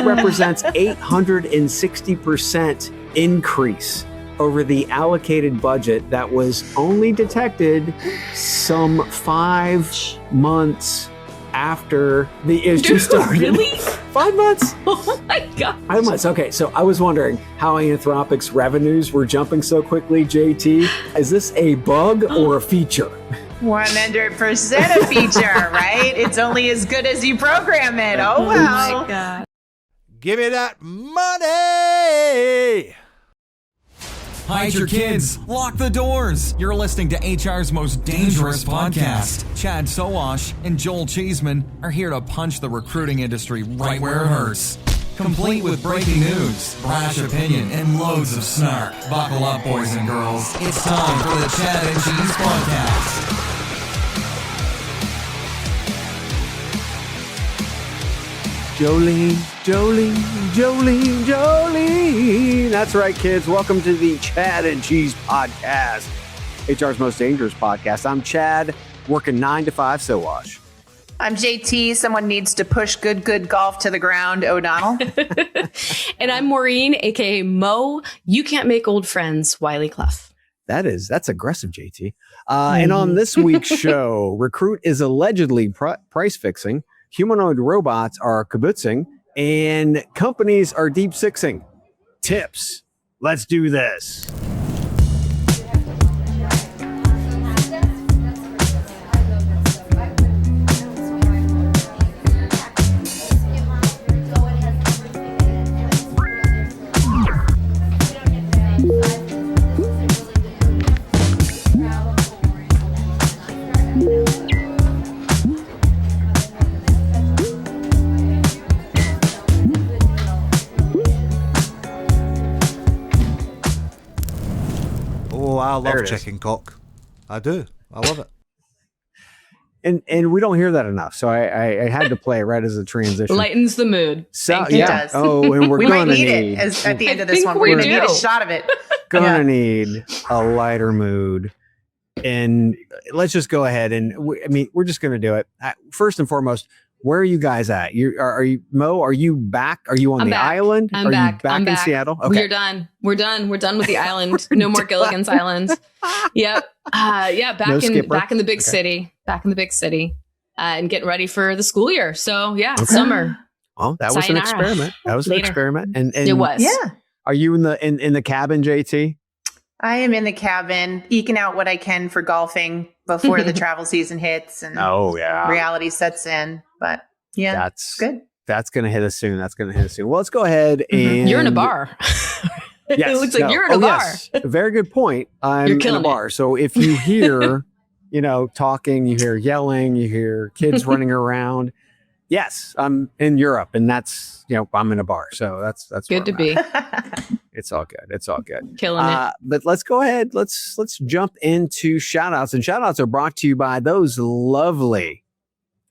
That represents 860% increase over the allocated budget that was only detected some 5 months after the issue started. Really? 5 months? Oh my God. 5 months. Okay, so I was wondering how Anthropic's revenues were jumping so quickly, JT. Is this a bug or a feature? 100% a feature, right? It's only as good as you program it. Oh, well. Oh my God. Give me that money! Hide your kids. Lock the doors. You're listening to HR's most dangerous podcast. Chad Sowash and Joel Cheeseman are here to punch the recruiting industry right where it hurts. Complete with breaking news, brash opinion, and loads of snark. Buckle up, boys and girls. It's time for the Chad and Cheese Podcast. Jolene, Jolene, Jolene, Jolene. That's right, kids. Welcome to the Chad and Cheese Podcast, HR's most dangerous podcast. I'm Chad, working 9 to 5, Sowash. I'm JT. Someone needs to push good golf to the ground, O'Donnell. And I'm Maureen, aka Mo. You can't make old friends, Wiley Clough. That's aggressive, JT. And on this week's show, Recruit is allegedly price fixing. Humanoid robots are kibutzing, and companies are deep sixing. Tips. Let's do this. I There love it is. chicken cock. I do. I love it. And we don't hear that enough, so I had to play it right as a transition. Lightens the mood. So, It does. Oh, and We gonna might need need it at the end of I this think one. we We're going to need do. a shot of it. gonna need a lighter mood. And let's just go ahead and we're just gonna do it. First and foremost, where are you guys at? Are you Mo? Are you back? Are you on I'm the back. island? I'm are back. you back I'm in back. Seattle? Okay. We're done. We're done with the island. No more Gilligan's Island. Yep. Back No in skipper? back in the big Okay. city. Back in the big city. And getting ready for the school year. So yeah, summer. Oh, that was an Sayonara. experiment. That was an Later. experiment. And It was. Yeah. Are you in the cabin, JT? I am in the cabin, eking out what I can for golfing before the travel season hits and Oh yeah. reality sets in. But yeah, That's good. That's gonna hit us soon. Well, let's go ahead and You're in a bar. Yes, It looks like you're in a bar. Yes. Very good point. I'm You're in a killing bar. So if you hear, talking, you hear yelling, you hear kids running around. Yes, I'm in Europe, and that's I'm in a bar. So that's Good to where I'm be. at. It's all good. It's all good. Killing it. But let's go ahead. Let's jump into shout outs. And shout outs are brought to you by those lovely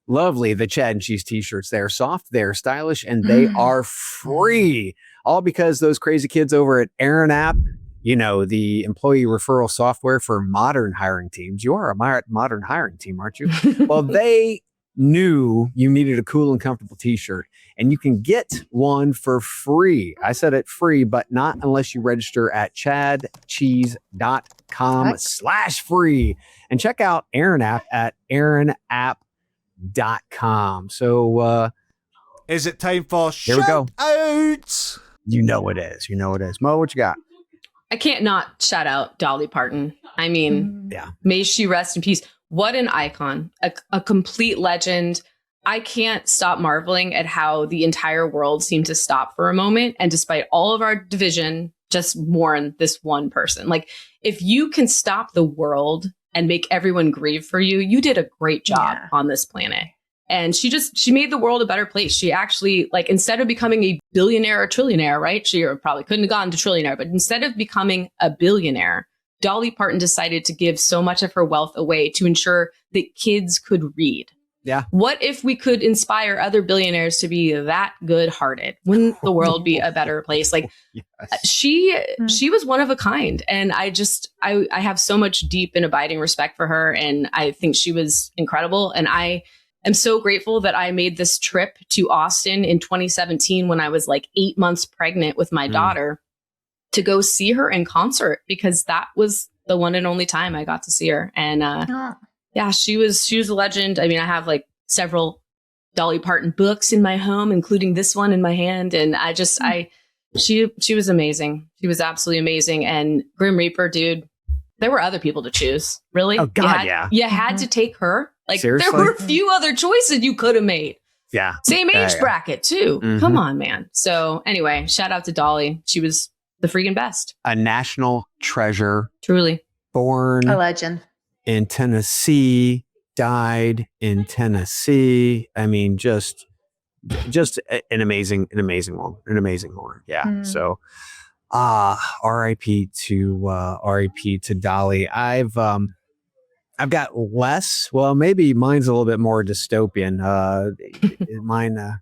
the Chad and Cheese t-shirts. They're soft, they're stylish, and they are free. All because those crazy kids over at Aaron App, the employee referral software for modern hiring teams. You are a modern hiring team, aren't you? Well, they knew you needed a cool and comfortable t-shirt, and you can get one for free. I said it free, but not unless you register at chadcheese.com/free and check out Aaron App at aaronapp.com. So Is it time for Here we go. shout-outs? you know it is. Mo, what you got? I can't not shout out Dolly Parton. I mean, Yeah. may she rest in peace. What an icon, a complete legend. I can't stop marveling at how the entire world seemed to stop for a moment. And despite all of our division, just mourn this one person. Like, if you can stop the world and make everyone grieve for you, you did a great job on this planet. And she made the world a better place. She actually, instead of becoming a billionaire or trillionaire, right? She probably couldn't have gotten to trillionaire, but instead of becoming a billionaire, Dolly Parton decided to give so much of her wealth away to ensure that kids could read. Yeah. What if we could inspire other billionaires to be that good-hearted? Wouldn't the world be a better place? Yes. She was one of a kind. And I have so much deep and abiding respect for her. And I think she was incredible. And I am so grateful that I made this trip to Austin in 2017 when I was like 8 months pregnant with my daughter to go see her in concert, because that was the one and only time I got to see her. And yeah, she was a legend. I mean, I have like several Dolly Parton books in my home, including this one in my hand. And she was amazing. She was absolutely amazing. And Grim Reaper, dude, there were other people to choose. Really? Oh God, you had to take her. Like, Seriously? there were a few other choices you could have made. Yeah. Same age Yeah. bracket too. Come on, man. So anyway, shout out to Dolly. She was the freaking best. A national treasure, Truly. born A legend. in Tennessee, died in Tennessee. I mean, just an amazing woman. Yeah. So, R.I.P. to Dolly. I've got less. Well, maybe mine's a little bit more dystopian. Mine.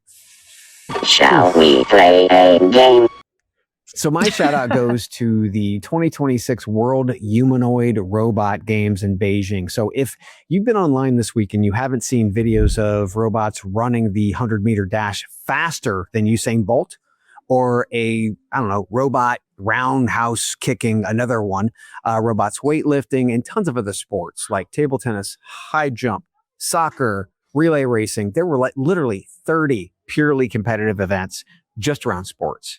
Shall we play a game? So my shout out goes to the 2026 World Humanoid Robot Games in Beijing. So if you've been online this week and you haven't seen videos of robots running the 100-meter dash faster than Usain Bolt, or robot roundhouse kicking, another one, robots weightlifting, and tons of other sports like table tennis, high jump, soccer, relay racing. There were like literally 30 purely competitive events just around sports.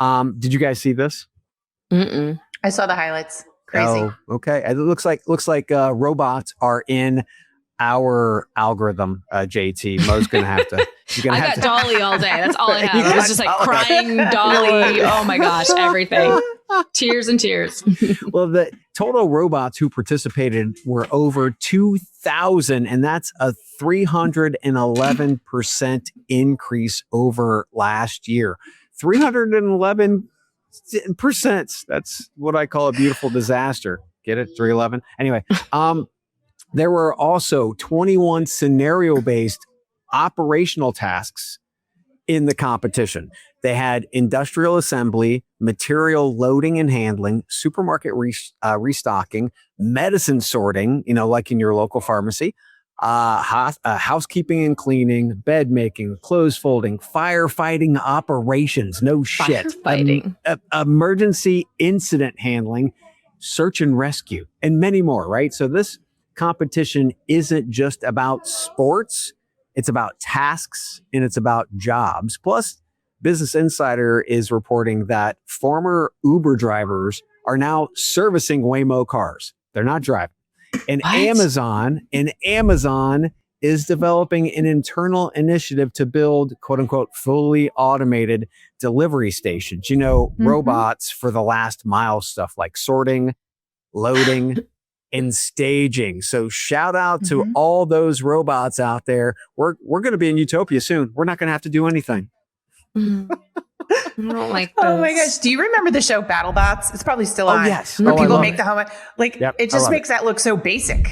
Did you guys see this? Mm-mm. I saw the highlights. Crazy. Oh, okay. It looks like robots are in our algorithm. JT, Mo's gonna have to. I got Dolly all day. That's all I have. I was just like crying Dolly. Oh my gosh, everything. Tears and tears. Well, the total robots who participated were over 2,000, and that's a 311% increase over last year. 311%. That's what I call a beautiful disaster. Get it? 311. Anyway, there were also 21 scenario-based operational tasks in the competition. They had industrial assembly, material loading and handling, supermarket restocking, medicine sorting, like in your local pharmacy, housekeeping and cleaning, bed making, clothes folding, firefighting operations, no shit, Firefighting. Emergency incident handling, search and rescue, and many more, right? So this competition isn't just about sports. It's about tasks and it's about jobs. Plus, Business Insider is reporting that former Uber drivers are now servicing Waymo cars. They're not driving. And What? Amazon is developing an internal initiative to build, quote unquote, fully automated delivery stations. Robots for the last mile stuff like sorting, loading, and staging. So shout out to all those robots out there. We're going to be in utopia soon. We're not going to have to do anything. I don't like this. Oh my gosh. Do you remember the show BattleBots? It's probably still on. Yes. Where I people love make it. the home. It just makes that look so basic.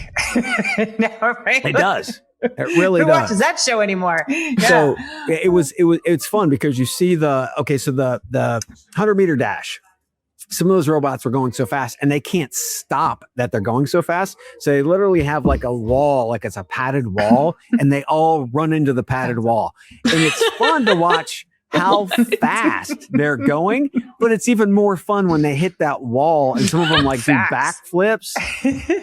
Now, right? It does. It really Who does. watches that show anymore? Yeah. So it's fun because you see the 100-meter dash. Some of those robots were going so fast and they can't stop that they're going so fast. So they literally have like a wall, like it's a padded wall, and they all run into the padded wall. And it's fun to watch how fast they're going, but it's even more fun when they hit that wall and some of them like do backflips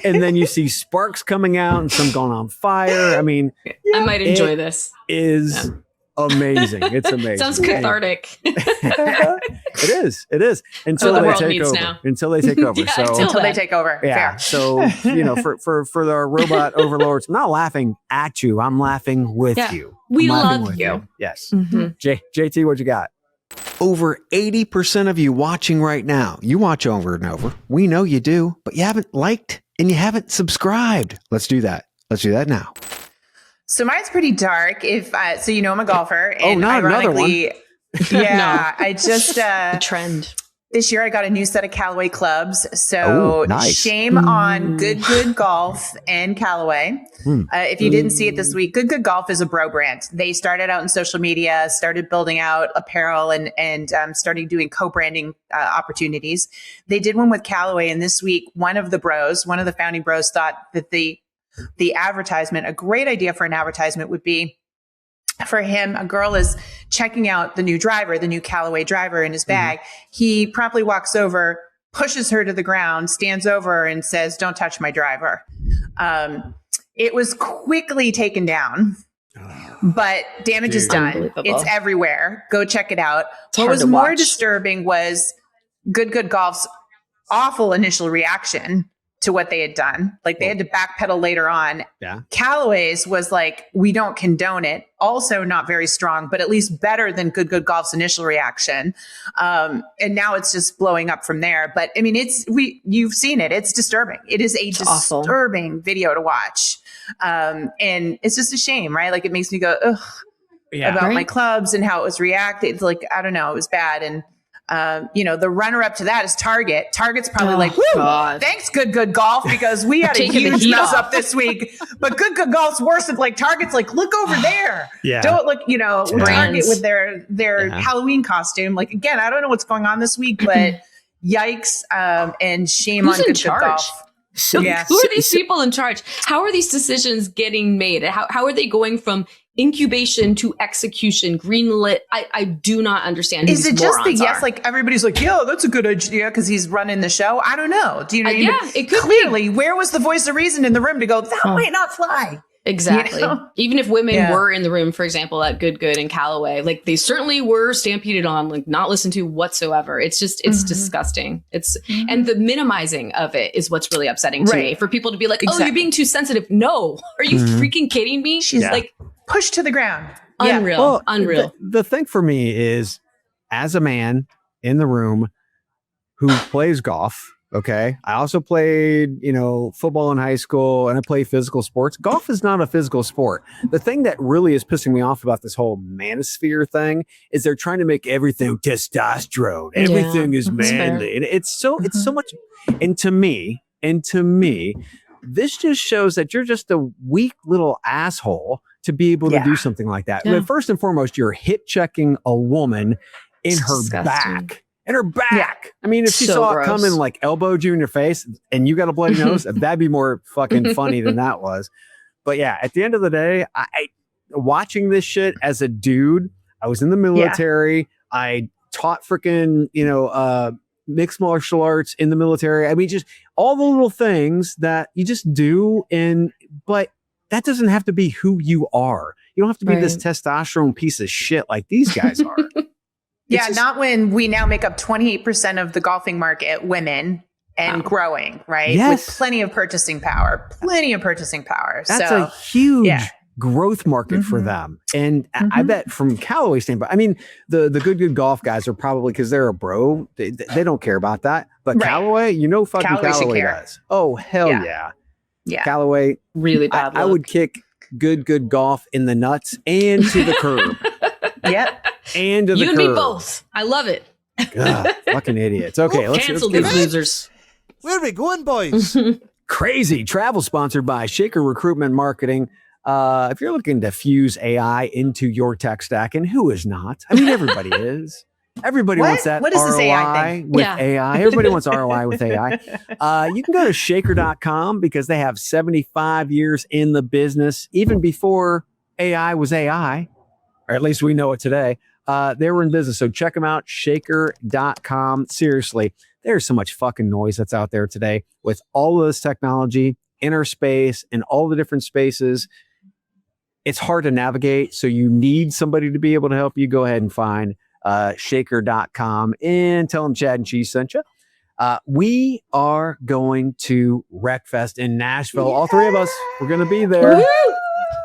and then you see sparks coming out and some going on fire. I mean, I might enjoy this. Is amazing. It's amazing. Sounds cathartic. It is. Until the they world take needs over. now. Until they take over. Yeah, So Until they take over. yeah. Fair. So, for the robot overlords, I'm not laughing at you. I'm laughing with Yeah. you. We I'm laughing love with you. Yes. Mhm. JT, what you got? Over 80% of you watching right now, you watch over and over. We know you do, but you haven't liked and you haven't subscribed. Let's do that. Let's do that now. So mine's pretty dark. So I'm a golfer. Oh, And not another one. ironically, yeah, I just The trend. this year I got a new set of Callaway clubs. So Oh, nice. shame on Good Golf and Callaway. If you didn't see it this week, Good Golf is a bro brand. They started out in social media, started building out apparel and starting doing co-branding opportunities. They did one with Callaway, and this week one of the founding bros thought that the the advertisement. A great idea for an advertisement would be for him, a girl is checking out the new Callaway driver in his bag. He promptly walks over, pushes her to the ground, stands over her and says, "Don't touch my driver." It was quickly taken down, but damage is done. It's everywhere. Go check it out. What was more disturbing was Good Golf's awful initial reaction to what they had done. Like they had to backpedal later on. Yeah. Callaway's was like, we don't condone it. Also not very strong, but at least better than Good Golf's initial reaction. And now it's just blowing up from there. But I mean, you've seen it. It's disturbing. It is a disturbing video to watch. And it's just a shame, right? Like it makes me go, ugh, about my clubs and how it was reacted. It's like, I don't know, it was bad. And the runner-up to that is Target. Target's probably thanks, Good Golf, because we had a huge mess up this week. But Good Golf's worse than like Target's like, look over there. Yeah. Don't look, Target with their Halloween costume. Like, again, I don't know what's going on this week, but yikes, and shame on Good Golf. Who are these people in charge? How are these decisions getting made? How are they going from incubation to execution, greenlit? I do not understand. Is it just the yes? Like everybody's like, "Yo, that's a good idea," because he's running the show. I don't know. Do you know? It could clearly. Where was the voice of reason in the room to go? That might not fly. Exactly. Even if women were in the room, for example, at Good and Callaway, like they certainly were stampeded on, like not listened to whatsoever. It's just, it's disgusting. And the minimizing of it is what's really upsetting to me. For people to be like, oh, you're being too sensitive. No. Are you freaking kidding me? She's like pushed to the ground. Unreal. Well, unreal. The thing for me is, as a man in the room who plays golf, okay, I also played, football in high school, and I play physical sports. Golf is not a physical sport. The thing that really is pissing me off about this whole manosphere thing is they're trying to make everything testosterone. Everything is manly. And it's so much. And to me, this just shows that you're just a weak little asshole to be able to do something like that. But first and foremost, you're hip checking a woman in her back. In her back. Yeah. I mean, if she saw it coming, like elbowed you in your face and you got a bloody nose, that'd be more fucking funny than that was. But yeah, at the end of the day, I watching this shit as a dude, I was in the military. I taught freaking, mixed martial arts in the military. I mean, just all the little things that you just do. But that doesn't have to be who you are. You don't have to be this testosterone piece of shit like these guys are. Not when we now make up 28% of the golfing market, women, and growing, right? Yes. With plenty of purchasing power. That's a huge growth market for them. And I bet from Callaway standpoint, I mean, the good golf guys are probably, because they're a bro, they don't care about that. But Callaway, fucking Callaway does. Oh, hell yeah. Yeah. Callaway. Really bad I would kick good golf in the nuts and to the curb. Yep. And to the you and curb. me both. I love it. God, fucking idiots. Okay, let's cancel these losers. Where are we going, boys? Crazy travel sponsored by Shaker Recruitment Marketing. If you're looking to fuse AI into your tech stack, and who is not? I mean, everybody is. Everybody wants that what is ROI this AI thing? with AI. Everybody wants ROI with AI. You can go to shaker.com because they have 75 years in the business, even before AI was AI, or at least we know it today. They were in business. So check them out, shaker.com. Seriously, there's so much fucking noise that's out there today with all of this technology, inner space, and all the different spaces. It's hard to navigate. So you need somebody to be able to help you. Go ahead and find shaker.com and tell them Chad and Cheese sent you. We are going to Wreckfest in Nashville. All three of us, we're going to be there.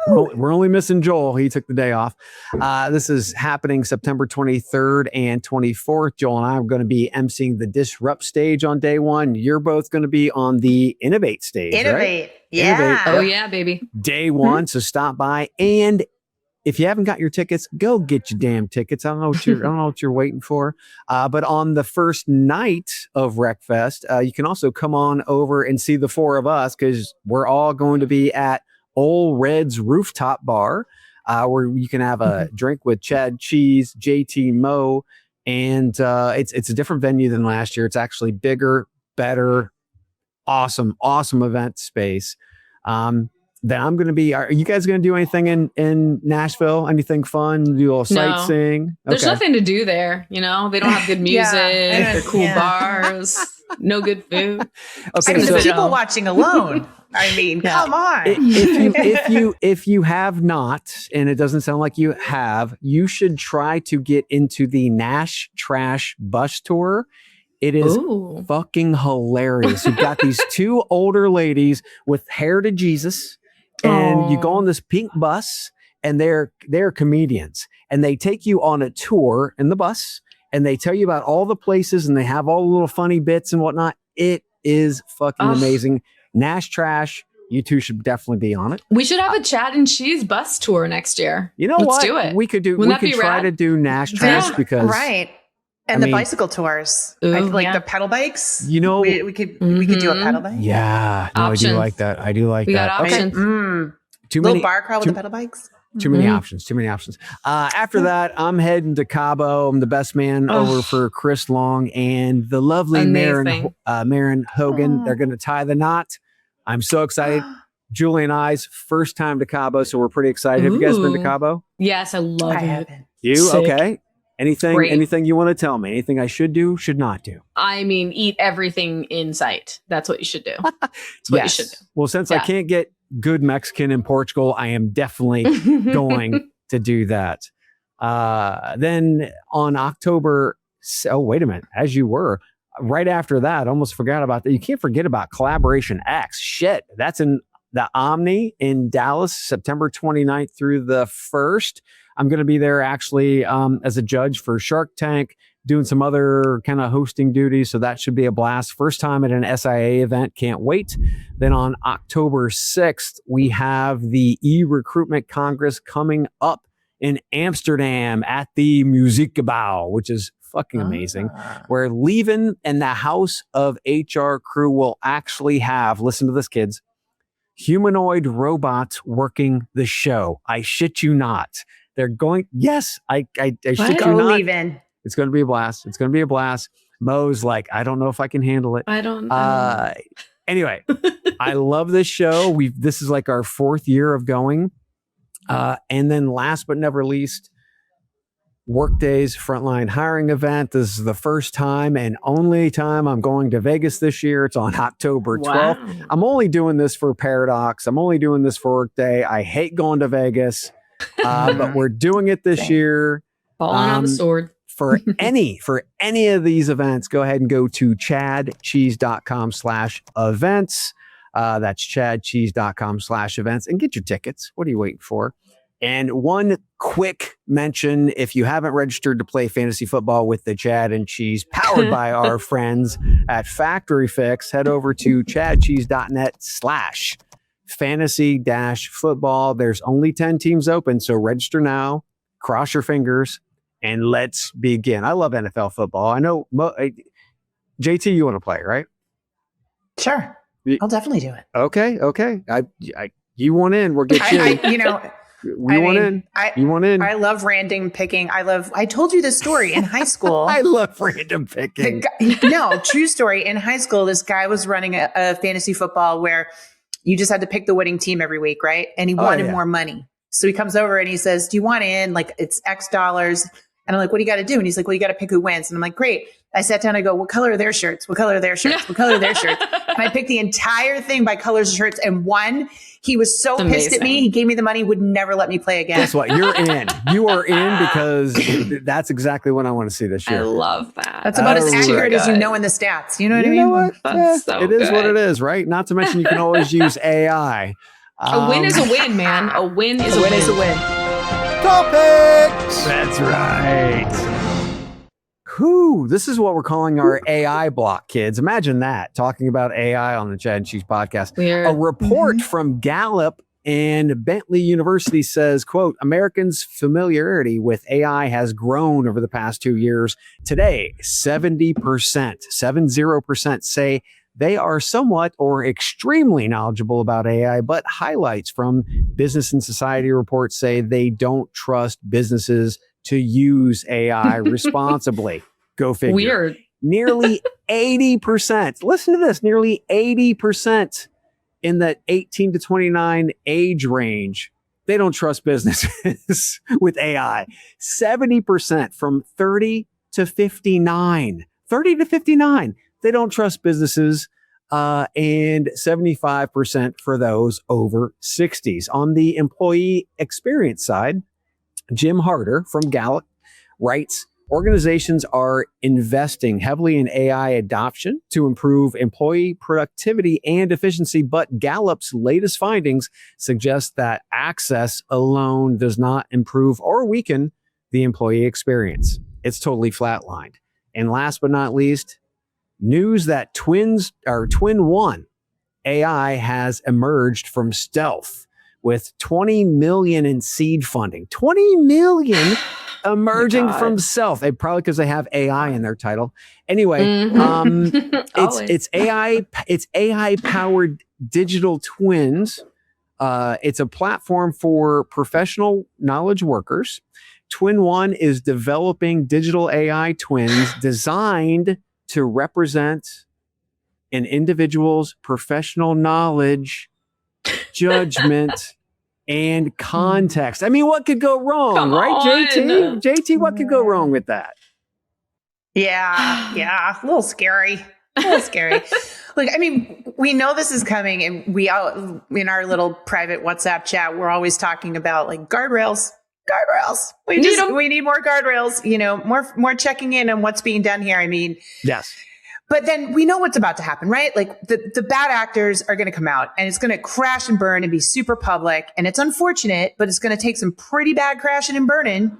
We're only missing Joel. He took the day off. This is happening September 23rd and 24th. Joel and I are going to be emceeing the Disrupt stage on day one. You're both going to be on the Innovate stage, right? Yeah. Innovate. Oh, yeah, baby. Day one. So stop by. And if you haven't got your tickets, go get your damn tickets. I don't know what you're waiting for. But on the first night of Wreckfest, you can also come on over and see the four of us, because we're all going to be at Old Red's Rooftop Bar, where you can have a drink with Chad, Cheese, JT, Mo, and it's a different venue than last year. It's actually bigger, better, awesome event space. then I'm going to be. Are you guys going to do anything in Nashville? Anything fun? Do a little sightseeing? There's nothing to do there. They don't have good music or cool bars. No good food. Okay, the people watching alone. I mean, come on. If you have not, and it doesn't sound like you have, you should try to get into the Nash Trash bus tour. It is fucking hilarious. You've got these two older ladies with hair to Jesus, and you go on this pink bus, and they're comedians, and they take you on a tour in the bus, and they tell you about all the places, and they have all the little funny bits and whatnot. It is fucking amazing. Nash Trash. You two should definitely be on it. We should have a Chad and Cheese bus tour next year. You know Let's what? do it. We could do. Wouldn't we could try to do Nash Trash because And the bicycle tours, the pedal bikes. We could do a pedal bike. Yeah, no, I do like that. We got options. Too Little many bar crawl with the pedal bikes. Too many options. After that, I'm heading to Cabo. I'm the best man over for Chris Long and the lovely Marin Hogan. They're going to tie the knot. I'm so excited. Julie and I's first time to Cabo, so we're pretty excited. Have you guys been to Cabo? Yes, I love it. Haven't. You? Sick. Okay. Anything you want to tell me? Anything I should do, should not do? I mean, eat everything in sight. That's what you should do. That's what you should do. Well, since I can't get good Mexican in Portugal, I am definitely going to do that. Then on October, wait a minute, as you were, right after that, I almost forgot about that. You can't forget about Collaboration X. Shit, that's in the Omni in Dallas, September 29th through the 1st. I'm going to be there actually as a judge for Shark Tank, doing some other kind of hosting duties. So that should be a blast. First time at an SIA event. Can't wait. Then on October 6th, we have the E-Recruitment Congress coming up in Amsterdam at the Muziekgebouw, which is fucking amazing. Where Leven and the House of HR crew will actually have, listen to this, kids, humanoid robots working the show. I shit you not. They're going, yes, I shit you not. Leven. It's going to be a blast. It's going to be a blast. Mo's like, I don't know if I can handle it. I don't know. Anyway, I love this show. This is like our 4th year of going. And then last but never least, Workday's Frontline Hiring Event. This is the first time and only time I'm going to Vegas this year. It's on October 12th. Wow. I'm only doing this for Paradox. I'm only doing this for Workday. I hate going to Vegas, but we're doing it this year. Falling on the sword. For any of these events, go ahead and go to chadcheese.com/events. That's chadcheese.com/events and get your tickets. What are you waiting for? And one quick mention, if you haven't registered to play fantasy football with the Chad and Cheese, powered by our friends at Factory Fix, head over to chadcheese.net/fantasy-football. There's only 10 teams open, so register now, cross your fingers, and let's begin. I love NFL football. I know, JT, you want to play, right? Sure. I'll definitely do it. Okay. You want in, we'll get you. You want in. I love random picking. I told you this story in high school. I love random picking. No, true story. In high school, this guy was running a fantasy football where you just had to pick the winning team every week, right? And he wanted more money. So he comes over and he says, do you want in? Like, it's X dollars. And I'm like, what do you got to do? And he's like, well, you got to pick who wins. And I'm like, great. I sat down. I go, what color are their shirts? What color are their shirts? What color are their shirts? And I picked the entire thing by colors of shirts and won. He was so pissed at me. He gave me the money, would never let me play again. Guess what? You're in. You are in because that's exactly what I want to see this year. I love that. That's about as accurate as you know in the stats. You know what I mean? Know what? It is what it is, right? Not to mention you can always use AI. A win is a win, man. A win is a win. Is a win. Topics! That's right. This is what we're calling our AI block, kids. Imagine that, talking about AI on the Chad and Cheese podcast. Weird. A report from Gallup and Bentley University says, quote, Americans' familiarity with AI has grown over the past 2 years. Today, 70% say they are somewhat or extremely knowledgeable about AI, but highlights from Business and Society reports say they don't trust businesses to use AI responsibly. Go figure. Weird. Nearly 80%. Listen to this. Nearly 80% in that 18 to 29 age range, they don't trust businesses with AI. 70% from 30 to 59. 30 to 59, they don't trust businesses. And 75% for those over 60s. On the employee experience side, Jim Harder from Gallup writes, organizations are investing heavily in AI adoption to improve employee productivity and efficiency, but Gallup's latest findings suggest that access alone does not improve or weaken the employee experience. It's totally flatlined. And last but not least, news that Twin One AI has emerged from stealth with 20 million in seed funding. 20 million emerging from stealth. Probably because they have AI in their title. Anyway, it's AI powered digital twins. It's a platform for professional knowledge workers. Twin One is developing digital AI twins designed to represent an individual's professional knowledge, judgment, and context. I mean, what could go wrong, right, JT? JT, what could go wrong with that? Yeah, a little scary. Look, I mean, we know this is coming, and we all, in our little private WhatsApp chat, we're always talking about like guardrails. We need more guardrails, more checking in on what's being done here. I mean, yes. But then we know what's about to happen, right? Like the bad actors are going to come out and it's going to crash and burn and be super public. And it's unfortunate, but it's going to take some pretty bad crashing and burning,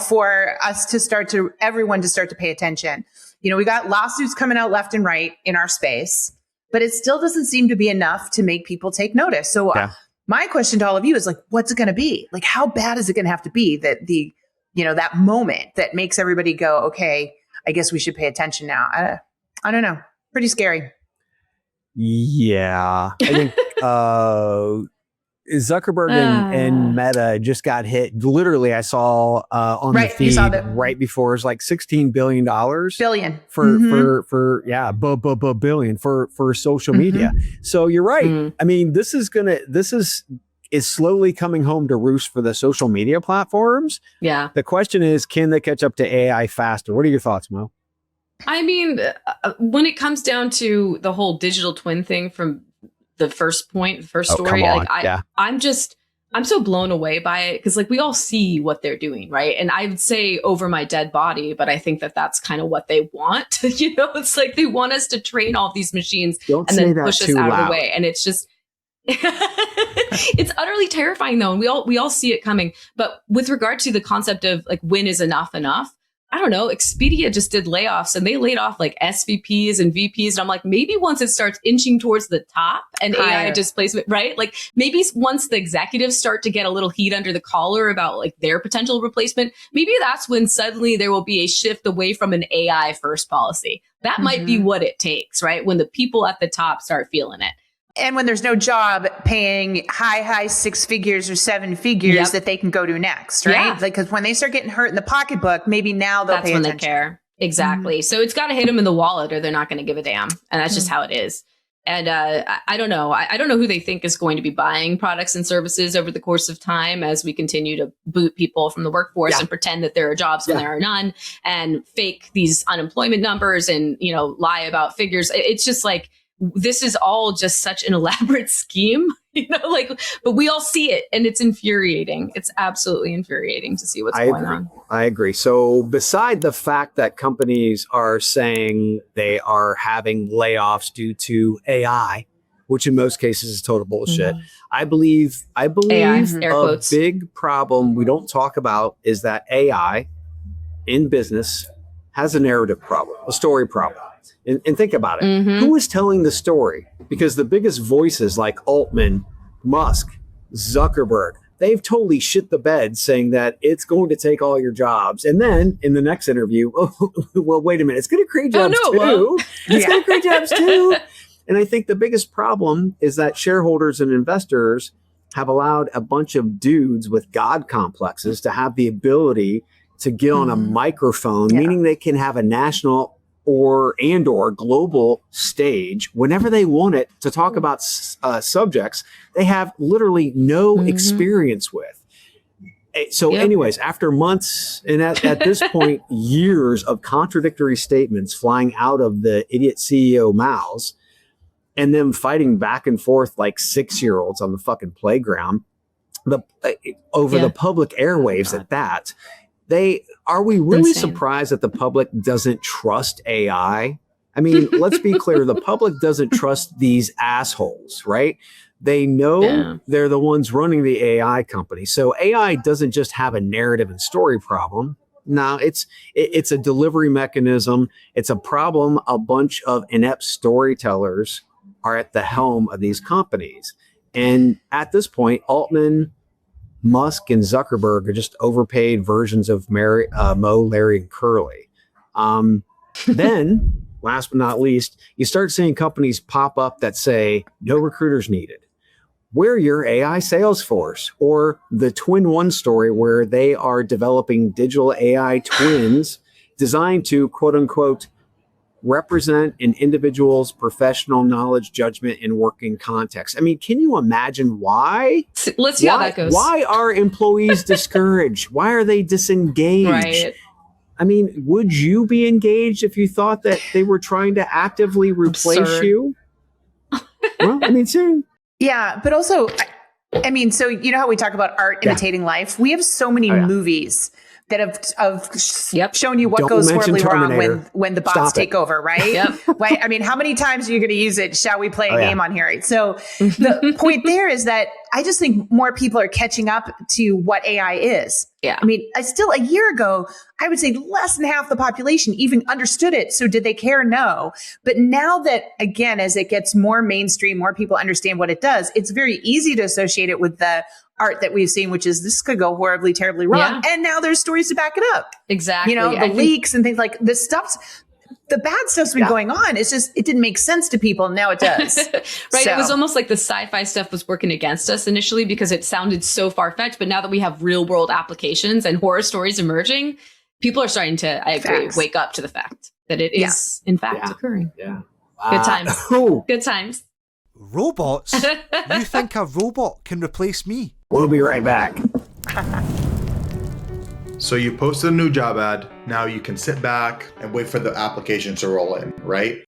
for us to everyone to start to pay attention. We got lawsuits coming out left and right in our space, but it still doesn't seem to be enough to make people take notice. So my question to all of you is like, what's it going to be? Like, how bad is it going to have to be that that moment that makes everybody go, okay, I guess we should pay attention now. I don't know. Pretty scary. Yeah. I think Zuckerberg and Meta just got hit. Literally, I saw on the feed right before, it was like $16 billion. Billion. Billion for social media. So you're right. I mean, this is slowly coming home to roost for the social media platforms. Yeah. The question is, can they catch up to AI faster? What are your thoughts, Mo? I mean, when it comes down to the whole digital twin thing from the first story, I'm so blown away by it because like we all see what they're doing, right? And I would say over my dead body, but I think that that's kind of what they want. It's like they want us to train all these machines and then push us out of the way. And it's just it's utterly terrifying though, and we all see it coming. But with regard to the concept of like when is enough, I don't know, Expedia just did layoffs and they laid off like SVPs and VPs. And I'm like, maybe once it starts inching towards the top and AI displacement, right? Like maybe once the executives start to get a little heat under the collar about like their potential replacement, maybe that's when suddenly there will be a shift away from an AI first policy. That might be what it takes, right? When the people at the top start feeling it. And when there's no job paying high 6 figures or 7 figures that they can go to next, right? Like, because when they start getting hurt in the pocketbook, maybe now they'll pay attention. That's when they care. Exactly. So it's got to hit them in the wallet or they're not going to give a damn. And that's just how it is. And I don't know. I don't know who they think is going to be buying products and services over the course of time as we continue to boot people from the workforce and pretend that there are jobs when there are none and fake these unemployment numbers and, lie about figures. It's just like, this is all just such an elaborate scheme, but we all see it and it's infuriating. It's absolutely infuriating to see what's going on. I agree. So beside the fact that companies are saying they are having layoffs due to AI, which in most cases is total bullshit, I believe AI, a big problem we don't talk about is that AI in business has a narrative problem, a story problem. And think about it. Who is telling the story? Because the biggest voices like Altman, Musk, Zuckerberg, they've totally shit the bed saying that it's going to take all your jobs. And then in the next interview, well, wait a minute, it's going to create jobs too. It's going to create jobs too. And I think the biggest problem is that shareholders and investors have allowed a bunch of dudes with God complexes to have the ability to get on a microphone, meaning they can have a national or global stage whenever they want it to talk about subjects they have literally no experience with. So anyways, after months and at this point, years of contradictory statements flying out of the idiot CEO mouths and them fighting back and forth like 6-year-olds on the fucking playground over the public airwaves at that. Are we really surprised that the public doesn't trust AI? I mean, let's be clear. The public doesn't trust these assholes, right? They know they're the ones running the AI company. So AI doesn't just have a narrative and story problem. No, it's a delivery mechanism. It's a problem. A bunch of inept storytellers are at the helm of these companies. And at this point, Altman, Musk, and Zuckerberg are just overpaid versions of Mo, Larry, and Curly. Then, last but not least, you start seeing companies pop up that say, no recruiters needed. We're your AI sales force. Or the Twin One story where they are developing digital AI twins designed to, quote unquote, represent an individual's professional knowledge, judgment, and working context. I mean, can you imagine why? Let's see how that goes. Why are employees discouraged? Why are they disengaged? Right. I mean, would you be engaged if you thought that they were trying to actively replace you? Well, I mean, seriously. Yeah, but also, I mean, so you know how we talk about art imitating life? We have so many movies that have shown you what goes horribly wrong when the bots take over, right? Right? I mean, how many times are you going to use it? Shall we play a game on here? So the point there is that I just think more people are catching up to what AI is. Yeah. I mean, still a year ago, I would say less than half the population even understood it. So did they care? No. But now that, again, as it gets more mainstream, more people understand what it does, it's very easy to associate it with the art that we've seen, which is this could go horribly, terribly wrong. Yeah. And now there's stories to back it up. Exactly. You know, the leaks and things like this stuff's, the bad stuff's been going on. It's just, it didn't make sense to people. Now it does. Right. So. It was almost like the sci-fi stuff was working against us initially because it sounded so far-fetched. But now that we have real world applications and horror stories emerging, people are starting to, I agree, wake up to the fact that it is in fact occurring. Yeah. Good times. Good times. Robots? You think a robot can replace me? We'll be right back. So you posted a new job ad. Now you can sit back and wait for the applications to roll in, right?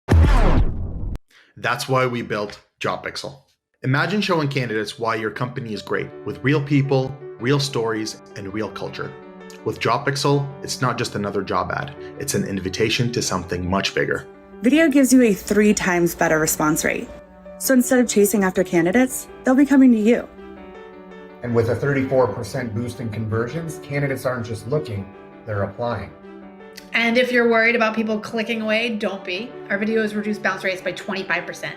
That's why we built JobPixel. Imagine showing candidates why your company is great with real people, real stories, and real culture. With JobPixel, it's not just another job ad. It's an invitation to something much bigger. Video gives you a 3 times better response rate. So instead of chasing after candidates, they'll be coming to you. And with a 34% boost in conversions, candidates aren't just looking, they're applying. And if you're worried about people clicking away, don't be. Our videos reduce bounce rates by 25%.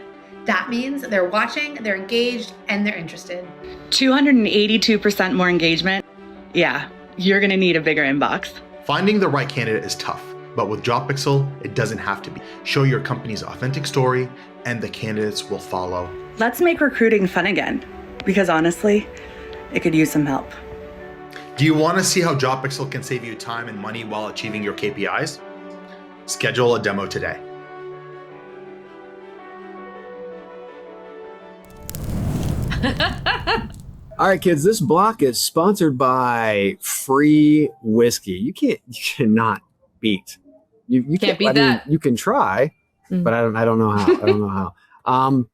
That means they're watching, they're engaged, and they're interested. 282% more engagement. Yeah, you're going to need a bigger inbox. Finding the right candidate is tough, but with JobPixel, it doesn't have to be. Show your company's authentic story, and the candidates will follow. Let's make recruiting fun again, because honestly, it could use some help. Do you want to see how JobPixel can save you time and money while achieving your KPIs? Schedule a demo today. All right, kids, this block is sponsored by Free Whiskey. You cannot beat. You can't beat that. You can try, but I don't know how.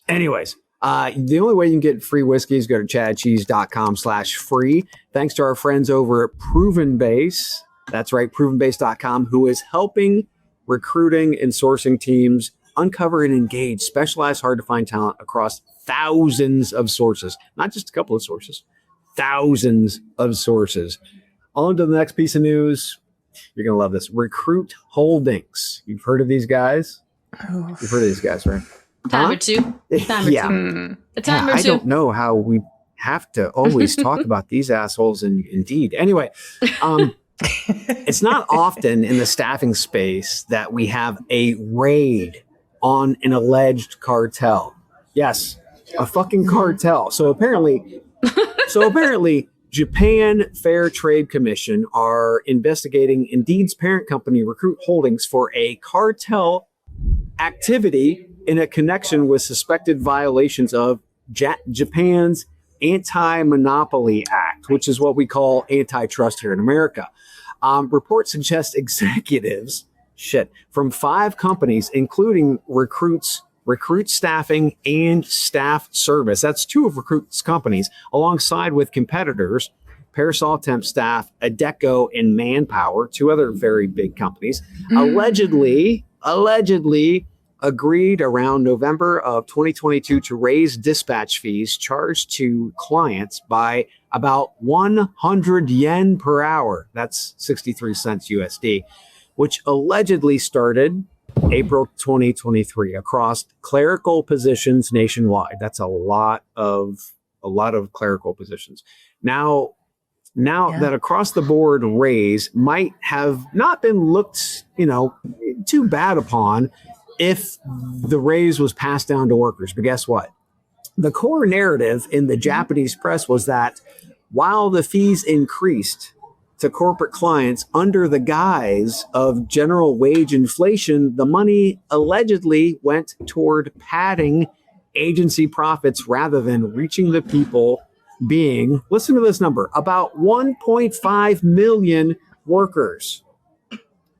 Anyways, the only way you can get free whiskey is go to chadcheese.com/free. Thanks to our friends over at Proven Base. That's right, provenbase.com, who is helping recruiting and sourcing teams uncover and engage specialized, hard to find talent across thousands of sources, not just a couple of sources, thousands of sources. On to the next piece of news. You're going to love this. Recruit Holdings. You've heard of these guys? You've heard of these guys, right? Time or two. Time or two. A time or two. I don't know how we have to always talk about these assholes in Indeed. Anyway, it's not often in the staffing space that we have a raid on an alleged cartel. Yes, a fucking cartel. So apparently Japan Fair Trade Commission are investigating Indeed's parent company, Recruit Holdings, for a cartel activity in a connection with suspected violations of Japan's Anti-Monopoly Act, which is what we call antitrust here in America. Reports suggest executives from 5 companies, including Recruit Staffing and Staff Service. That's 2 of Recruit's companies, alongside with competitors, Parasol Temp Staff, Adecco and Manpower, 2 other very big companies, allegedly agreed around November of 2022 to raise dispatch fees charged to clients by about 100 yen per hour. That's 63 cents USD, which allegedly started April 2023 across clerical positions nationwide. That's a lot of clerical positions. Now that across the board raise might have not been looked, too bad upon if the raise was passed down to workers. But guess what? The core narrative in the Japanese press was that while the fees increased to corporate clients under the guise of general wage inflation, the money allegedly went toward padding agency profits rather than reaching the people, being, listen to this number, about 1.5 million workers.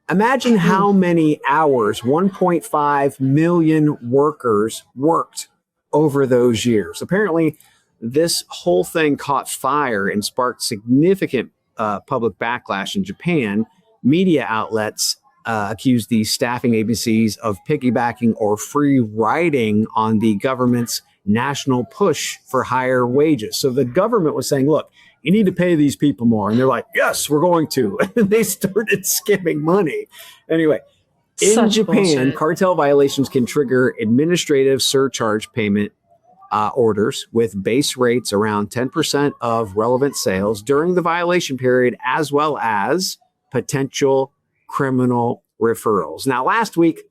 Imagine how many hours 1.5 million workers worked over those years. Apparently, this whole thing caught fire and sparked significant public backlash in Japan. Media outlets accused these staffing agencies of piggybacking or free riding on the government's national push for higher wages. So the government was saying, look, you need to pay these people more. And they're like, yes, we're going to. And they started skimming money. Anyway, in Japan, cartel violations can trigger administrative surcharge payment orders with base rates around 10% of relevant sales during the violation period, as well as potential criminal referrals. Now, last week,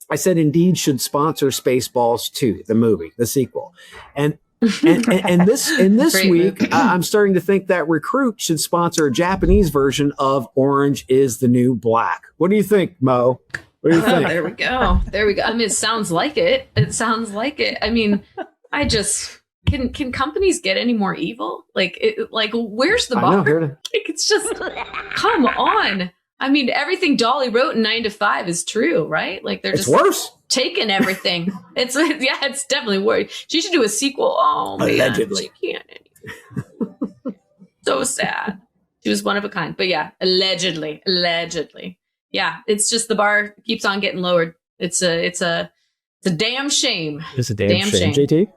I said Indeed should sponsor Spaceballs 2, the movie, the sequel. And this week, I'm starting to think that Recruit should sponsor a Japanese version of Orange is the New Black. What do you think, Mo? What do you think? There we go. I mean, it sounds like it. I mean, can companies get any more evil? Where's the bar? It's just, come on. I mean, everything Dolly wrote in 9 to 5 is true, right? They're just worse. Taking everything. It's definitely worse. She should do a sequel. Oh man, allegedly. She can't anymore. So sad. She was one of a kind. But yeah, allegedly. Yeah, it's just the bar keeps on getting lowered. It's a damn shame. It's a damn shame. JT?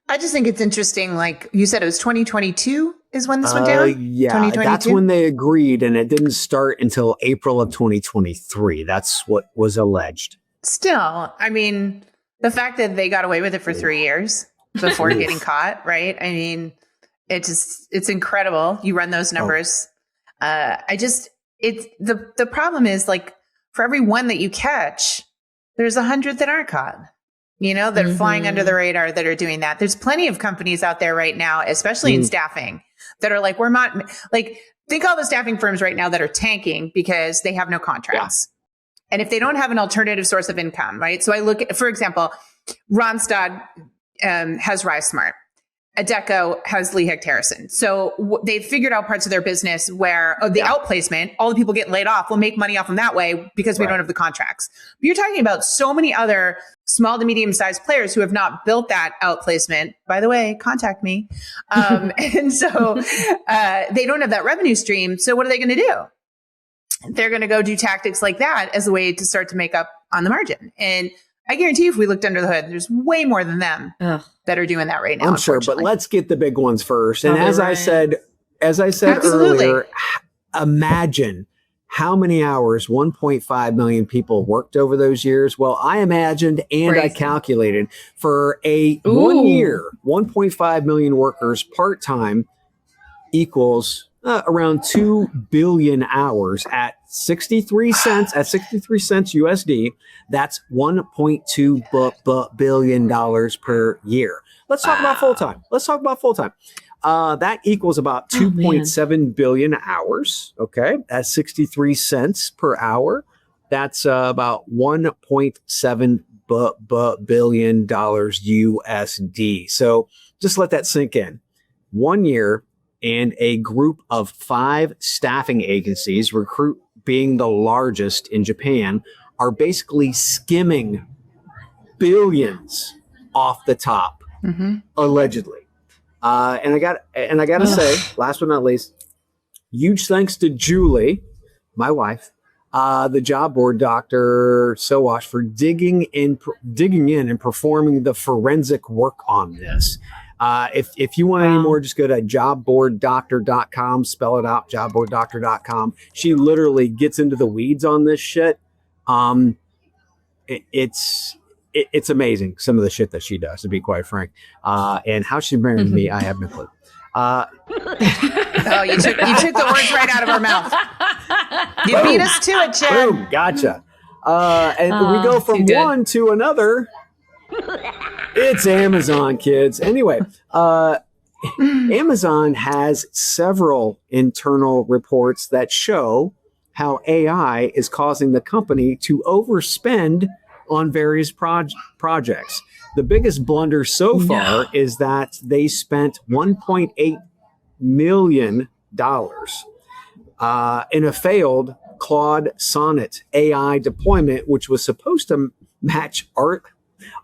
I just think it's interesting. Like you said, it was 2022 is when this went down? Yeah, that's when they agreed, and it didn't start until April of 2023. That's what was alleged. Still, I mean, the fact that they got away with it for 3 years before getting caught, right? I mean, it's incredible. You run those numbers. The problem is, for every one that you catch, there's 100 that aren't caught. That are flying under the radar that are doing that. There's plenty of companies out there right now, especially in staffing, that are we're not think all the staffing firms right now that are tanking because they have no contracts. Yeah. And if they don't have an alternative source of income, right? So I look at, for example, Randstad has RiseSmart. Adecco has Lee Hecht Harrison. So they've figured out parts of their business where the outplacement, all the people getting laid off, will make money off them that way because we don't have the contracts. But you're talking about so many other small to medium sized players who have not built that outplacement. By the way, contact me. And so they don't have that revenue stream. So what are they going to do? They're going to go do tactics like that as a way to start to make up on the margin. And I guarantee if we looked under the hood, there's way more than them that are doing that right now. I'm sure, but let's get the big ones first. And as I said earlier, imagine how many hours 1.5 million people worked over those years. Well, I imagined and I calculated for 1 year, 1.5 million workers part-time equals around 2 billion hours at 63 cents USD. That's $1.2 billion per year. Let's talk about full time. That equals about 2.7 billion hours. Okay. At 63 cents per hour. That's about $1.7 billion USD. So just let that sink in. 1 year and a group of 5 staffing agencies, Recruit being the largest in Japan, are basically skimming billions off the top, allegedly. And I got to say, last but not least, huge thanks to Julie, my wife, the job board Dr. Sowash, for digging in and performing the forensic work on this. If you want any more, just go to jobboarddoctor.com, spell it out, jobboarddoctor.com. She literally gets into the weeds on this shit. It's amazing, some of the shit that she does, to be quite frank. And how she married me, I have no clue. Oh, you took the words right out of her mouth. You beat us to it, Jen. Boom, gotcha. And we go from one to another. It's Amazon, kids. Anyway, Amazon has several internal reports that show how AI is causing the company to overspend on various projects. The biggest blunder so far is that they spent $1.8 million in a failed Claude Sonnet AI deployment, which was supposed to match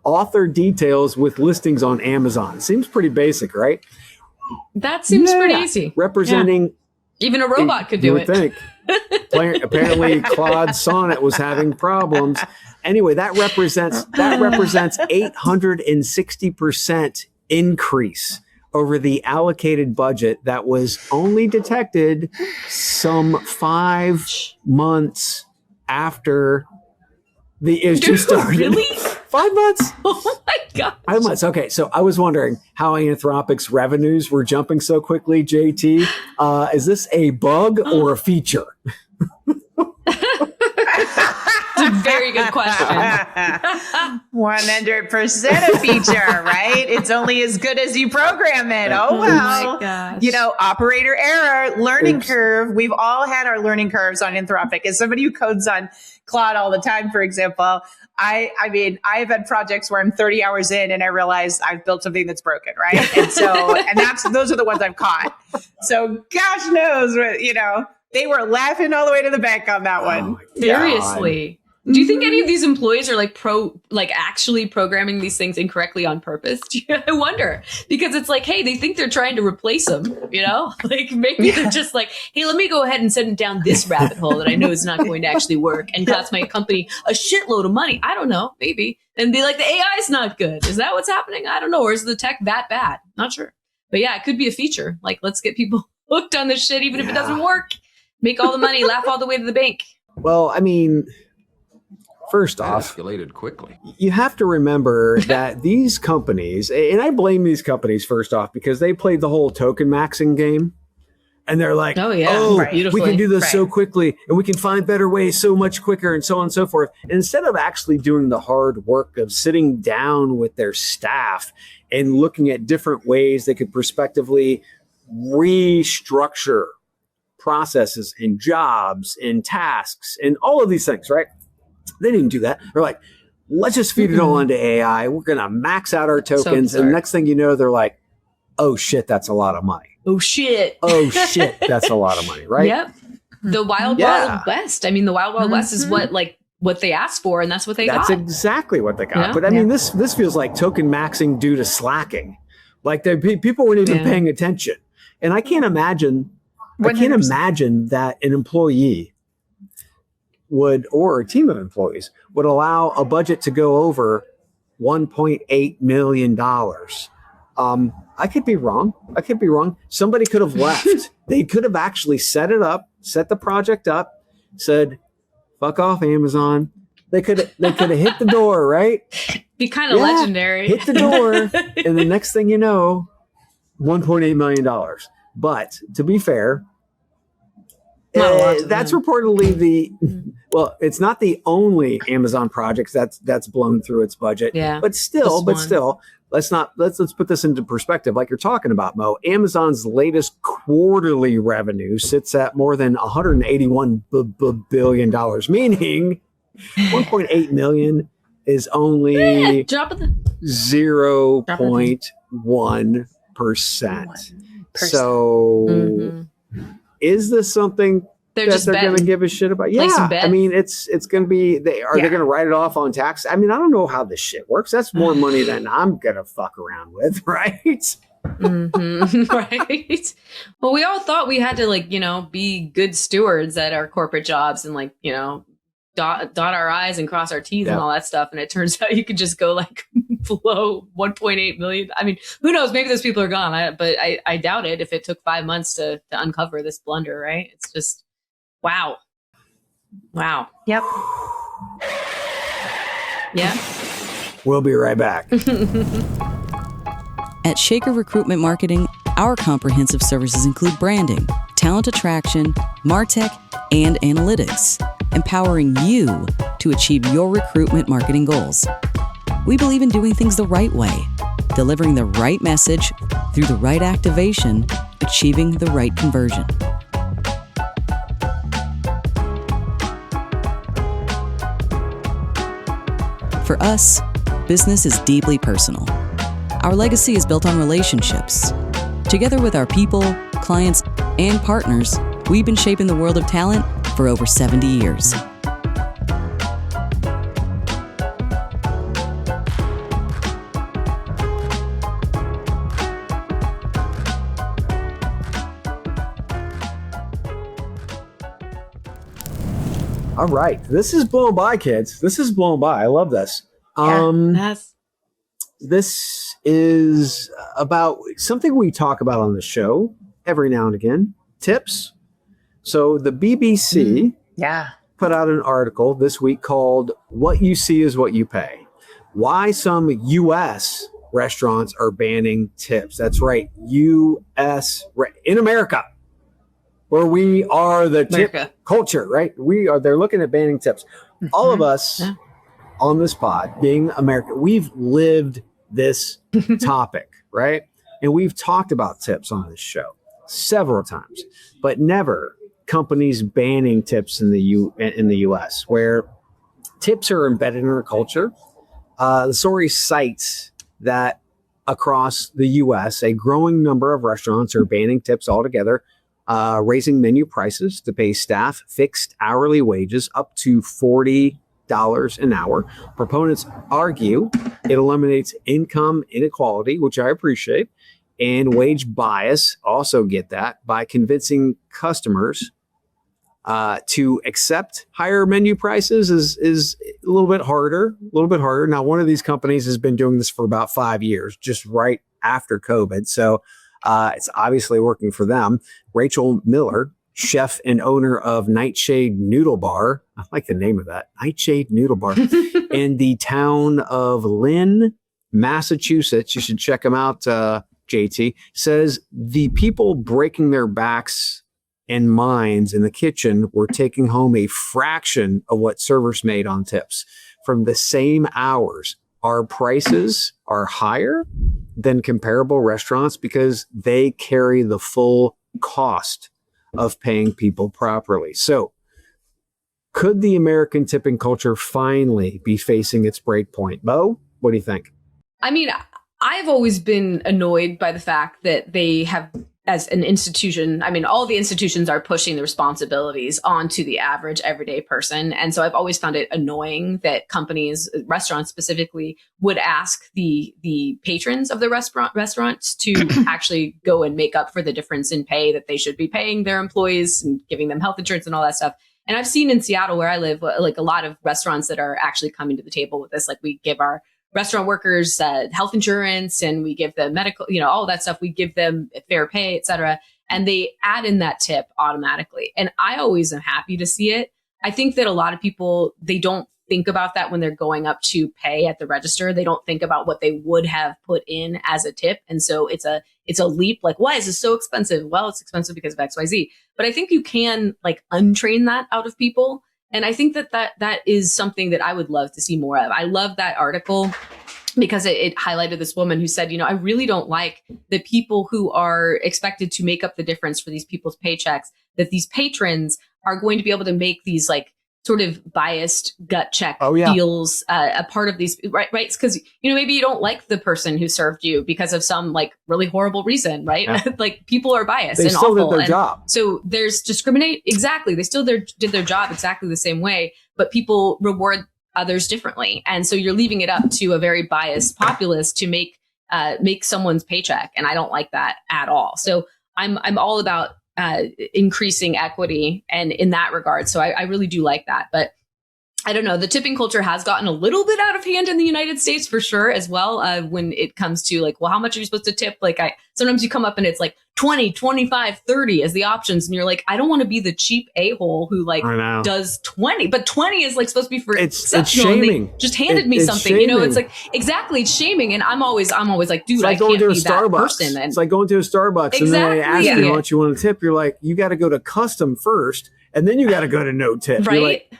author details with listings on Amazon. Seems pretty basic, right? That seems pretty easy. Representing... Even a robot could do it. You would think. Apparently, Claude Sonnet was having problems. Anyway, that represents 860% increase over the allocated budget that was only detected some 5 months after the issue started. Really? 5 months? Oh my God. 5 months. Okay, so I was wondering how Anthropic's revenues were jumping so quickly, JT. Is this a bug or a feature? It's a very good question. 100% a feature, right? It's only as good as you program it. Oh, well. my gosh. Operator error, learning curve. We've all had our learning curves on Anthropic. As somebody who codes on Claude all the time, for example, I mean, I've had projects where I'm 30 hours in and I realize I've built something that's broken, right? And so, those are the ones I've caught. So gosh knows, they were laughing all the way to the bank on that one. Seriously. Do you think any of these employees are actually programming these things incorrectly on purpose? I wonder, because it's like, hey, they think they're trying to replace them, maybe they're just like, hey, let me go ahead and send it down this rabbit hole that I know is not going to actually work and cost my company a shitload of money. I don't know, maybe. And be like, the AI is not good. Is that what's happening? I don't know. Or is the tech that bad? Not sure. But yeah, it could be a feature. Like, let's get people hooked on this shit, even if it doesn't work. Make all the money, laugh all the way to the bank. Well, I mean... First off, escalated quickly. You have to remember that these companies, and I blame these companies first off, because they played the whole token maxing game. And they're like, we can do this so quickly and we can find better ways so much quicker and so on and so forth. And instead of actually doing the hard work of sitting down with their staff and looking at different ways they could prospectively restructure processes and jobs and tasks and all of these things, right? They didn't do that. They're like, let's just feed it all into AI. We're going to max out our tokens. And the next thing you know, they're like, oh shit, that's a lot of money. Oh shit. Oh shit, that's a lot of money, right? Yep. The Wild Wild West. I mean, the Wild Wild West is what they asked for, and that's what they got. That's exactly what they got. Yeah. But I mean, this feels like token maxing due to slacking. Like people weren't even paying attention. And I can't imagine that an employee would, or a team of employees would allow a budget to go over $1.8 million. I could be wrong. Somebody could have left. They could have actually set the project up, said, fuck off, Amazon. They could have hit the door, right? Be kind of legendary. Hit the door. And the next thing you know, $1.8 million. But to be fair, Not a lot to That's them. reportedly well, it's not the only Amazon project that's blown through its budget. Yeah, But still, let's put this into perspective. Like you're talking about, Mo, Amazon's latest quarterly revenue sits at more than $181 billion, meaning 1.8 million is only Drop of the 0.1%. So is this something they're that just they're going to betting. give a shit about? Placing Yeah, bets. I mean, it's going to be. They going to write it off on tax? I mean, I don't know how this shit works. That's more money than I'm going to fuck around with, right? Right. Well, we all thought we had to be good stewards at our corporate jobs and dot our I's and cross our T's and all that stuff. And it turns out you could just go below 1.8 million. I mean, who knows? Maybe those people are gone. But I doubt it if it took 5 months to uncover this blunder, right? It's just, wow. Yep. Yeah. We'll be right back. At Shaker Recruitment Marketing, our comprehensive services include branding, talent attraction, MarTech, and analytics, empowering you to achieve your recruitment marketing goals. We believe in doing things the right way, delivering the right message through the right activation, achieving the right conversion. For us, business is deeply personal. Our legacy is built on relationships. Together with our people, clients, and partners, we've been shaping the world of talent for over 70 years. All right. This is blown by, kids. This is blown by. I love this. This is about something we talk about on the show every now and again, tips. So the BBC put out an article this week called "What You See Is What You Pay." Why some U.S. restaurants are banning tips. That's right. U.S. in America, where we are the tip culture, right? They're looking at banning tips. All of us on this pod, being American, we've lived this topic, right? And we've talked about tips on this show several times, but never companies banning tips in the U.S., where tips are embedded in our culture. The story cites that across the U.S., a growing number of restaurants are banning tips altogether, raising menu prices to pay staff fixed hourly wages up to $40 an hour. Proponents argue it eliminates income inequality, which I appreciate, and wage bias. Also get that by convincing customers to accept higher menu prices is a little bit harder. Now, one of these companies has been doing this for about 5 years, just right after COVID. So it's obviously working for them. Rachel Miller, chef and owner of Nightshade Noodle Bar. I like the name of that. Nightshade Noodle Bar. In the town of Lynn, Massachusetts. You should check them out, JT. Says the people breaking their backs and minds in the kitchen were taking home a fraction of what servers made on tips. From the same hours, our prices are higher than comparable restaurants because they carry the full cost of paying people properly. So could the American tipping culture finally be facing its break point? Bo, what do you think? I mean, I've always been annoyed by the fact that they have, as an institution, I mean, all the institutions are pushing the responsibilities onto the average everyday person. And so I've always found it annoying that companies, restaurants specifically, would ask the patrons of the restaurants to actually go and make up for the difference in pay that they should be paying their employees and giving them health insurance and all that stuff. And I've seen in Seattle, where I live, like a lot of restaurants that are actually coming to the table with this. Like, we give our restaurant workers health insurance, and we give them medical, all that stuff. We give them fair pay, et cetera. And they add in that tip automatically. And I always am happy to see it. I think that a lot of people, they don't think about that when they're going up to pay at the register. They don't think about what they would have put in as a tip. And so it's it's a leap. Like, why is this so expensive? Well, it's expensive because of XYZ. But I think you can like untrain that out of people. And I think that is something that I would love to see more of. I love that article because it highlighted this woman who said, I really don't like the people who are expected to make up the difference for these people's paychecks, that these patrons are going to be able to make these like sort of biased gut check deals a part of these, right? Because, maybe you don't like the person who served you because of some like really horrible reason, right? Yeah. Like people are biased and still awful. Did their job. So there's discriminate. Exactly. They still did their job exactly the same way, but people reward others differently. And so you're leaving it up to a very biased populace to make someone's paycheck. And I don't like that at all. So I'm all about increasing equity and in that regard. So I really do like that. But I don't know, the tipping culture has gotten a little bit out of hand in the United States for sure as well. When it comes to like, well, how much are you supposed to tip? Like sometimes you come up and it's like 20, 25, 30 as the options. And you're like, I don't want to be the cheap a-hole who like does 20, but 20 is like supposed to be for it's shaming. They just handed me something, shaming. It's like, exactly. It's shaming. And I'm always like, dude, like I can't be that Starbucks. person. And it's like going to a Starbucks and then they ask you how much you want to tip. You're like, you got to go to custom first and then you got to go to no tip. Right. You're like,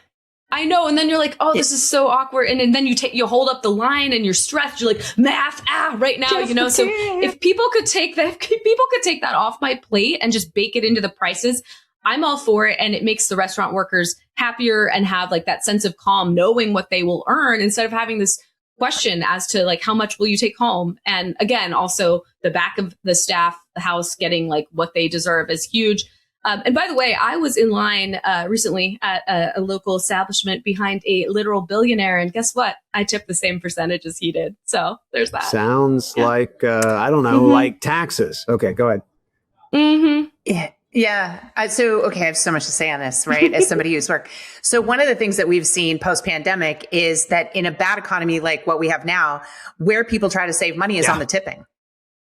I know. And then you're like, oh, this is so awkward. And then you hold up the line and you're stressed. You're like, math, right now, so if people could take that off my plate and just bake it into the prices, I'm all for it. And it makes the restaurant workers happier and have like that sense of calm, knowing what they will earn instead of having this question as to like, how much will you take home? And again, also the back of the staff, the house getting like what they deserve is huge. And by the way, I was in line recently at a local establishment behind a literal billionaire. And guess what? I tipped the same percentage as he did. So there's that. Sounds like, I don't know, like taxes. Okay, go ahead. Mm-hmm. Yeah. So, I have so much to say on this, right? As somebody who's worked. So one of the things that we've seen post-pandemic is that in a bad economy like what we have now, where people try to save money is on the tipping.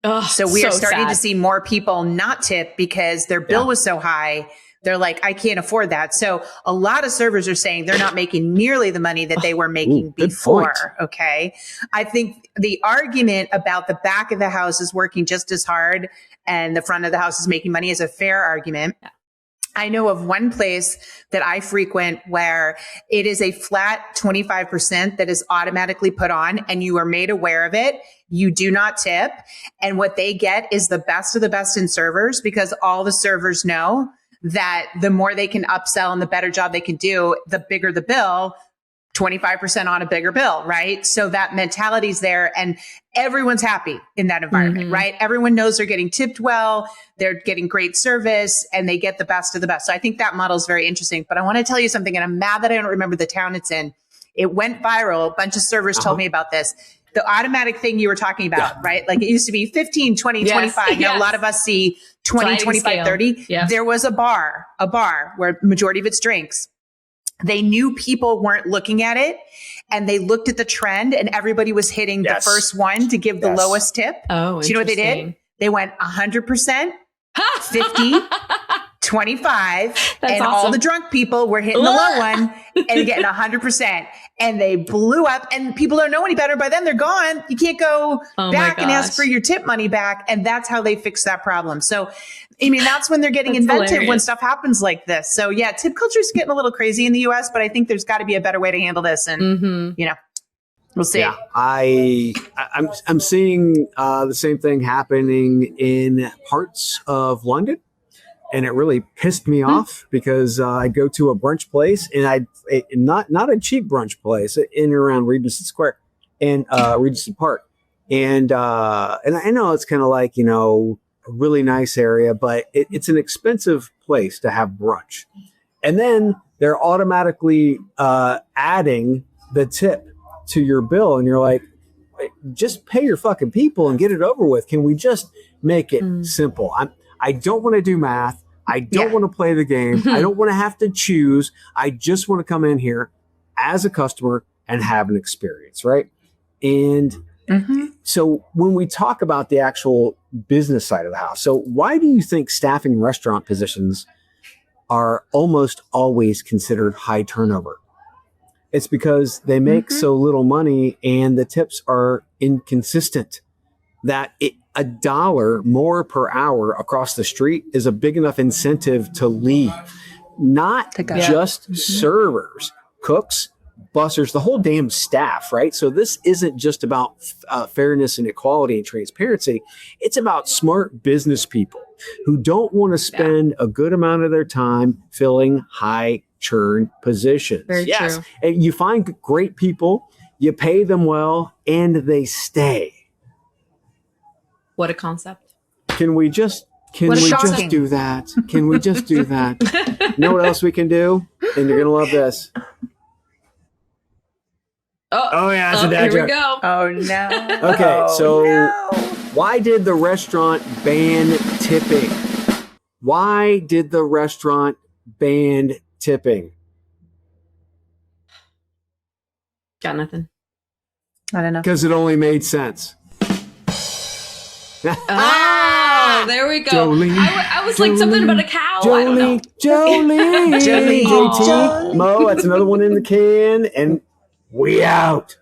Ugh, so we are starting sad. to see more people not tip because their bill was so high. They're like, I can't afford that. So a lot of servers are saying they're not making nearly the money that they were making before. Okay. I think the argument about the back of the house is working just as hard and the front of the house is making money is a fair argument. Yeah. I know of one place that I frequent where it is a flat 25% that is automatically put on and you are made aware of it. You do not tip. And what they get is the best of the best in servers because all the servers know that the more they can upsell and the better job they can do, the bigger the bill, 25% on a bigger bill, right? So that mentality's there and everyone's happy in that environment, right? Everyone knows they're getting tipped well, they're getting great service and they get the best of the best. So I think that model is very interesting, but I want to tell you something and I'm mad that I don't remember the town it's in. It went viral. A bunch of servers told me about this. The automatic thing you were talking about, right? Like it used to be 15, 20, 25. Now a lot of us see 20, 25, 30. Yeah. There was a bar where majority of it's drinks. They knew people weren't looking at it and they looked at the trend and everybody was hitting the first one to give the lowest tip. Oh, do you know what they did? They went 100%, 50, 25. That's and awesome. All the drunk people were hitting the low one and getting 100%. And they blew up and people don't know any better. By then they're gone. You can't go back and ask for your tip money back. And that's how they fix that problem. So, I mean, that's when they're getting inventive hilarious. When stuff happens like this. So yeah, tip culture is getting a little crazy in the US, but I think there's got to be a better way to handle this. And, we'll see. Yeah, I'm seeing the same thing happening in parts of London. And it really pissed me off because I go to a brunch place and not a cheap brunch place in and around Regency Square and Regency Park. And I know it's kind of like, a really nice area, but it's an expensive place to have brunch. And then they're automatically adding the tip to your bill. And you're like, just pay your fucking people and get it over with. Can we just make it simple? I don't want to do math. I don't want to play the game. I don't want to have to choose. I just want to come in here as a customer and have an experience, right? And so when we talk about the actual business side of the house, so why do you think staffing restaurant positions are almost always considered high turnover? It's because they make so little money and the tips are inconsistent that $1 more per hour across the street is a big enough incentive to leave. Not just servers, cooks, bussers, the whole damn staff, right? So this isn't just about fairness and equality and transparency. It's about smart business people who don't want to spend a good amount of their time filling high churn positions. Very yes. true. And you find great people, you pay them well, and they stay. What a concept. Can we just do that? Can we just do that? You know what else we can do? And you're going to love this. Oh yeah, it's a dad here we joke. go. Oh, no. Okay, so why did the restaurant ban tipping? Why did the restaurant ban tipping? Got nothing. I don't know. Because it only made sense. Oh, there we go. Jolene, I was like something about a cow. I don't know. Jolene, JT, Mo, that's another one in the can, and we out.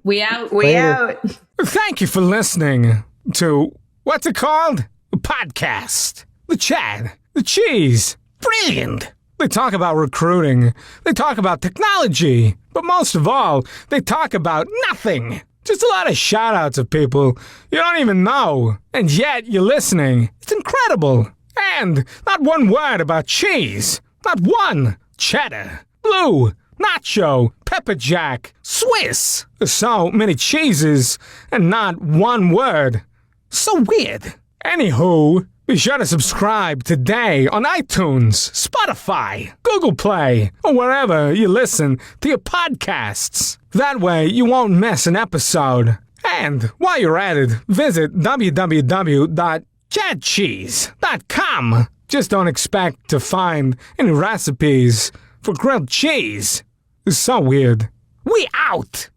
We out. We out. Thank you for listening to, what's it called? A podcast. The Chad. The Cheese. Brilliant. They talk about recruiting. They talk about technology. But most of all, they talk about nothing. Just a lot of shout-outs of people you don't even know. And yet you're listening. It's incredible. And not one word about cheese. Not one. Cheddar. Blue. Nacho. Pepper Jack. Swiss. So many cheeses and not one word. So weird. Anywho, be sure to subscribe today on iTunes, Spotify, Google Play, or wherever you listen to your podcasts. That way you won't miss an episode. And while you're at it, visit www.chadcheese.com. Just don't expect to find any recipes for grilled cheese. It's so weird. We out!